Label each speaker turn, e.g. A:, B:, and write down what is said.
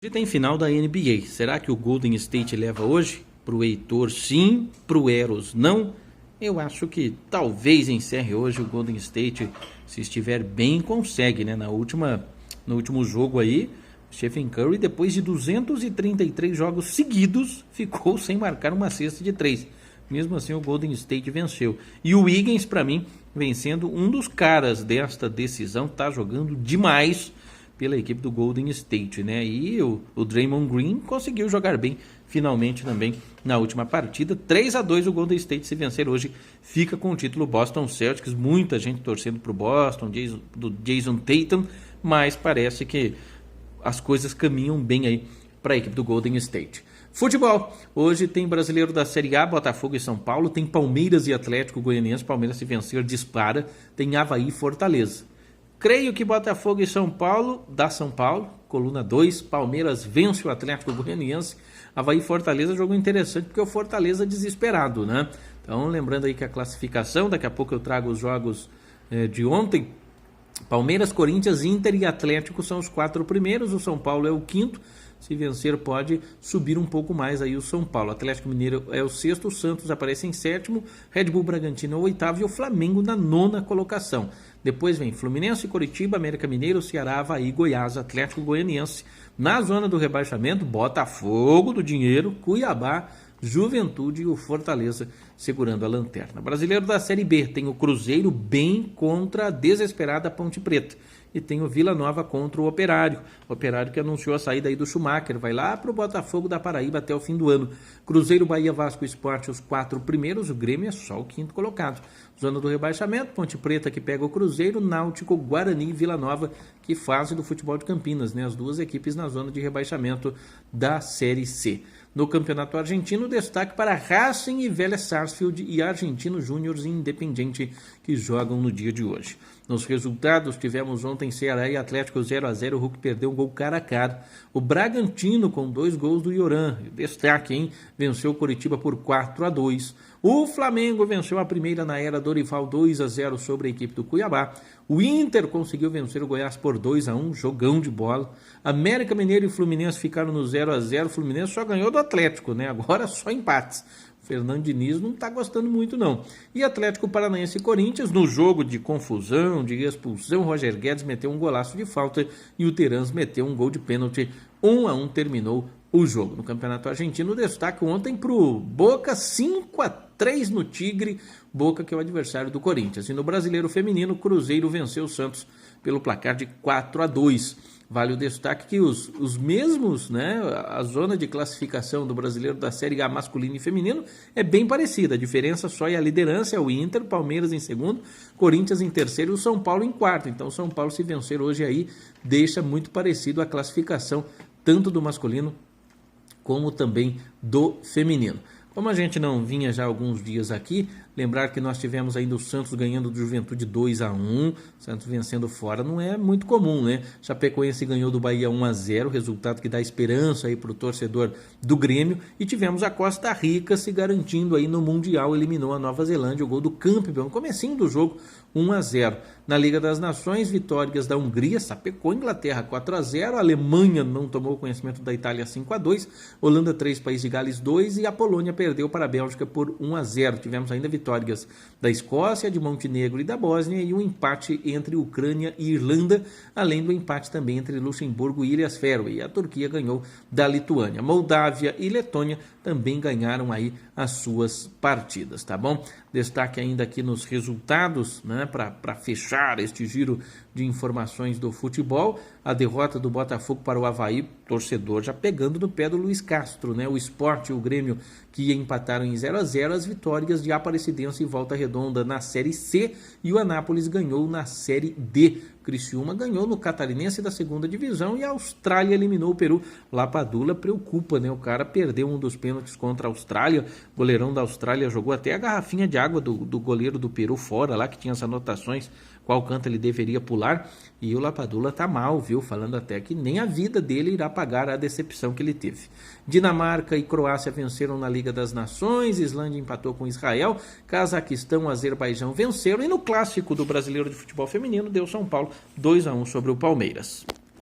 A: Hoje tem final da NBA. Será que o Golden State leva hoje? Pro Heitor sim, pro Eros não. Eu acho que talvez encerre hoje o Golden State. Se estiver bem, consegue, né? No último jogo aí, Stephen Curry, depois de 233 jogos seguidos, ficou sem marcar uma cesta de 3. Mesmo assim, o Golden State venceu. E o Wiggins, para mim, vencendo um dos caras desta decisão, tá jogando demais pela equipe do Golden State, né? E o Draymond Green conseguiu jogar bem, finalmente também, na última partida. 3-2 o Golden State, se vencer hoje, fica com o título. Boston Celtics, muita gente torcendo pro Boston, do Jason Tatum, mas parece que as coisas caminham bem aí para a equipe do Golden State. Futebol, hoje tem brasileiro da Série A, Botafogo e São Paulo, tem Palmeiras e Atlético Goianiense. Palmeiras, se vencer, dispara, tem Avaí e Fortaleza. Creio que Botafogo e São Paulo, dá São Paulo, coluna 2, Palmeiras vence o Atlético Goianiense, Avaí e Fortaleza, jogo interessante porque o Fortaleza desesperado, né? Então, lembrando aí que a classificação, daqui a pouco eu trago os jogos de ontem. Palmeiras, Corinthians, Inter e Atlético são os 4 primeiros, o São Paulo é o 5º, se vencer pode subir um pouco mais aí o São Paulo. Atlético Mineiro é o 6º, o Santos aparece em 7º, Red Bull Bragantino é o 8º e o Flamengo na 9ª colocação. Depois vem Fluminense, Coritiba, América Mineiro, Ceará, Avaí, Goiás, Atlético Goianiense. Na zona do rebaixamento, Botafogo do Dinheiro, Cuiabá, Juventude e o Fortaleza segurando a lanterna. Brasileiro da Série B, tem o Cruzeiro bem contra a desesperada Ponte Preta. E tem o Vila Nova contra o Operário. O Operário que anunciou a saída aí do Schumacher. Vai lá para o Botafogo da Paraíba até o fim do ano. Cruzeiro, Bahia, Vasco, Sport, os 4 primeiros. O Grêmio é só o 5º colocado. Zona do rebaixamento, Ponte Preta que pega o Cruzeiro, Náutico, Guarani e Vila Nova que fazem do futebol de Campinas, né? As duas equipes na zona de rebaixamento da Série C. No Campeonato Argentino, destaque para Racing e Vélez Sarsfield e Argentino Júnior e Independiente que jogam no dia de hoje. Nos resultados, tivemos ontem Ceará e Atlético 0-0, o Hulk perdeu um gol cara a cara. O Bragantino com 2 gols do Ioran, destaque, hein? Venceu o Coritiba por 4-2. O Flamengo venceu a primeira na era Dorival 2-0 sobre a equipe do Cuiabá. O Inter conseguiu vencer o Goiás por 2-1, jogão de bola. América Mineiro e Fluminense ficaram no 0-0, o Fluminense só ganhou do Atlético, né? Agora só empates. Fernando Diniz não está gostando muito, não. E Atlético Paranaense e Corinthians, no jogo de confusão, de expulsão, Roger Guedes meteu um golaço de falta e o Terans meteu um gol de pênalti. 1-1 terminou o jogo. No Campeonato Argentino, destaque ontem para o Boca, 5-3 no Tigre, Boca que é o adversário do Corinthians. E no Brasileiro Feminino, Cruzeiro venceu o Santos pelo placar de 4-2. Vale o destaque que os mesmos, né, a zona de classificação do Brasileiro da Série A masculino e feminino é bem parecida. A diferença só é a liderança, é o Inter, Palmeiras em segundo, Corinthians em terceiro e o São Paulo em quarto. Então o São Paulo, se vencer hoje aí, deixa muito parecido a classificação tanto do masculino como também do feminino. Como a gente não vinha já há alguns dias aqui, lembrar que nós tivemos ainda o Santos ganhando do Juventude 2-1, Santos vencendo fora não é muito comum, né? Chapecoense ganhou do Bahia 1-0, resultado que dá esperança aí para o torcedor do Grêmio, e tivemos a Costa Rica se garantindo aí no Mundial, eliminou a Nova Zelândia, o gol do Campbell, no comecinho do jogo, 1-0. Na Liga das Nações, vitórias da Hungria, sapecou a Inglaterra 4-0, a Alemanha não tomou conhecimento da Itália 5-2, Holanda 3, País de Gales 2 e a Polônia perdeu para a Bélgica por 1-0. Tivemos ainda vitórias da Escócia, de Montenegro e da Bósnia e um empate entre Ucrânia e Irlanda, além do empate também entre Luxemburgo e Ilhas Faroe. A Turquia ganhou da Lituânia. Moldávia e Letônia também ganharam aí as suas partidas, tá bom? Destaque ainda aqui nos resultados, né, para fechar este giro de informações do futebol, a derrota do Botafogo para o Avaí, torcedor já pegando no pé do Luiz Castro, né? O Sport e o Grêmio que empataram em 0-0, as vitórias de Aparecidense e Volta Redonda na Série C e o Anápolis ganhou na Série D. Criciúma ganhou no Catarinense da 2ª divisão e a Austrália eliminou o Peru. Lapadula preocupa, né? O cara perdeu um dos pênaltis contra a Austrália, o goleirão da Austrália jogou até a garrafinha de água do goleiro do Peru fora, lá que tinha as anotações, qual canto ele deveria pular, e o Lapadula tá mal, viu? Falando até que nem a vida dele irá pagar a decepção que ele teve. Dinamarca e Croácia venceram na Liga das Nações, Islândia empatou com Israel, Cazaquistão, Azerbaijão venceram, e no clássico do Brasileiro de Futebol Feminino deu São Paulo 2-1 sobre o Palmeiras.